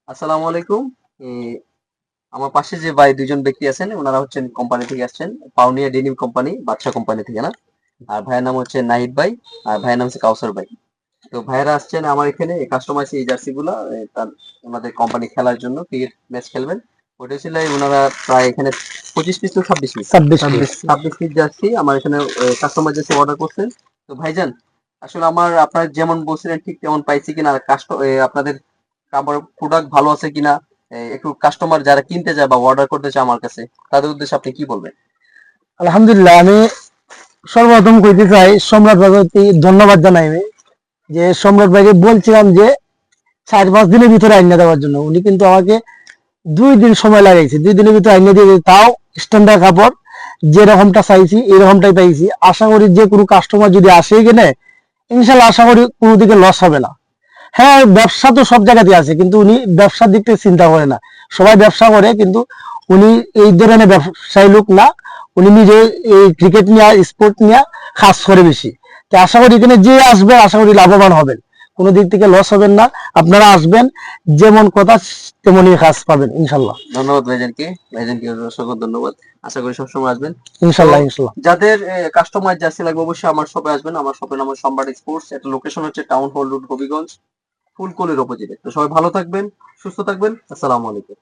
আসসালামু আলাইকুম। এ, আমার পাশে যে ভাই দুজন ব্যক্তি আছেন ওনারা হচ্ছেন কোম্পানি থেকে আসছেন, পাউনিয়া ডেনিম কোম্পানি, বাদশা কোম্পানি থেকে না। আর ভাইয়ের নাম হচ্ছে নাহিদ ভাই, আর ভাইয়ের নাম হচ্ছে কাউসার ভাই। তো ভাইয়েরা আসছেন আমার এখানে কাস্টমাইজ এই জার্সি গুলা তার ওনাদের কোম্পানি খেলার জন্য ক্রিকেট ম্যাচ খেলবেন। ওটা ছিল ওনারা প্রায় এখানে 25 পিস তো 26 পিস, 26 পিস। 26 পিস জার্সি আমার এখানে কাস্টমার জার্সি অর্ডার করছেন। তো ভাইজান, আসলে আমার আপনার যেমন বলছিলেন ঠিক তেমন পাইছি কিনা, আপনাদের কাপড় প্রোডাক্ট ভালো আছে কিনা, একটু কাস্টমার যারা কিনতে যায় বা অর্ডার করতে চায় আমার কাছে, তাদের উদ্দেশ্যে আপনি কি বলবেন? আলহামদুলিল্লাহ, আমি সর্বপ্রথম কইতে চাই সম্রাট ভাইকে ধন্যবাদ জানাই আমি, যে সম্রাট ভাইকে বলছিলাম যে 4-5 দিনের ভিতরে আইনা দেওয়ার জন্য। উনি কিন্তু আমাকে 2 দিন সময় লাগাইছে, 2 দিনের ভিতরে আইনা দিয়ে দিয়েছে। তাও স্ট্যান্ডার্ড কাপড়, যেরকমটা চাইছি এরকমটাই পাইছি। আশা করি যে কোনো কাস্টমার যদি আসে এখানে, ইনশাল্লাহ আশা করি কোনো দিকে লস হবে না। হ্যাঁ, ব্যবসা তো সব জায়গাতে আছে, কিন্তু উনি ব্যবসার দিক থেকে চিন্তা করে না। সবাই ব্যবসা করে, কিন্তু উনি এই ধরনের ব্যবসায়ী লোক না। উনি নিজে এই ক্রিকেট নিয়ে, স্পোর্ট নিয়ে কাজ করে বেশি। তো আশা করি এখানে যে আসবে আশা করি লাভবান হবেন, কোনো দিক থেকে লস হবেন না। আপনারা আসবেন, যেমন কথা তেমনই কাজ পাবেন ইনশাল্লাহ। ধন্যবাদ ভাইজানকে অসংখ্য ধন্যবাদ। আশা করি সবসময় আসবেন। তো ইনশাল্লাহ ইনশাল্লাহ। যাদের কাস্টমার জার্সি লাগবে অবশ্যই আমার শপে আসবেন। আমার শপের নাম হচ্ছে সম্রাট স্পোর্টস, এটা লোকেশন হচ্ছে টাউন হল রোড, হবিগঞ্জ, ফুলকলির অপোজিটে। তো সবাই ভালো থাকবেন, সুস্থ থাকবেন। আসসালামু আলাইকুম।